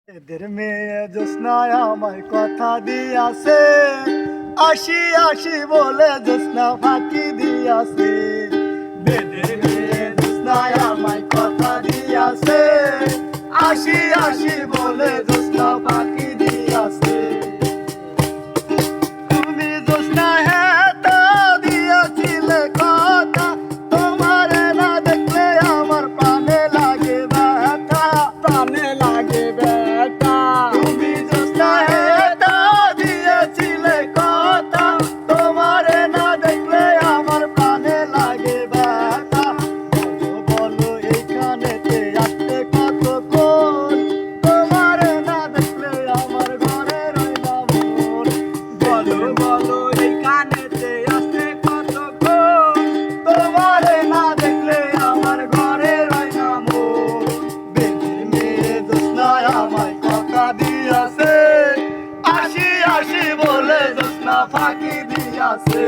এদের মেয়ে জ্যোৎস্নায় আমায় কথা দিয়াছে, আসি আসি বলে জ্যোৎস্না ফাঁকি দিয়াছে। বেদের মেয়ে জ্যোৎস্নায় আমায় কথা দিয়াছে, আসি আসি বলে জ্যোৎস্না ফাঁকি দিয়াছে। তুমি জ্যোৎস্না হেতা দিয়াছিলে কথা, তোমার না দেখলে আমার প্রাণে লাগে ব্যথা, প্রাণে লাগে ব্যথা। তুমি জ্যোৎস্না হেতা দিয়েছিলে কথা, তোমার না দেখলে আমার প্রাণে লাগে ব্যথা। বলো এইখানেতে আসতে কতক্ষণ, তোমার না দেখলে আমার ঘরে রইলাম মন। বলো বলো এইখানেতে আসতে কতক্ষণ, তোমার না দেখলে আমার ঘরে রইলাম মন। বেদের মেয়ে জ্যোৎস্নায় আমায় কথা দিয়াছে, আসি আসি বলে জ্যোৎস্না ফাঁকি দিয়াছে।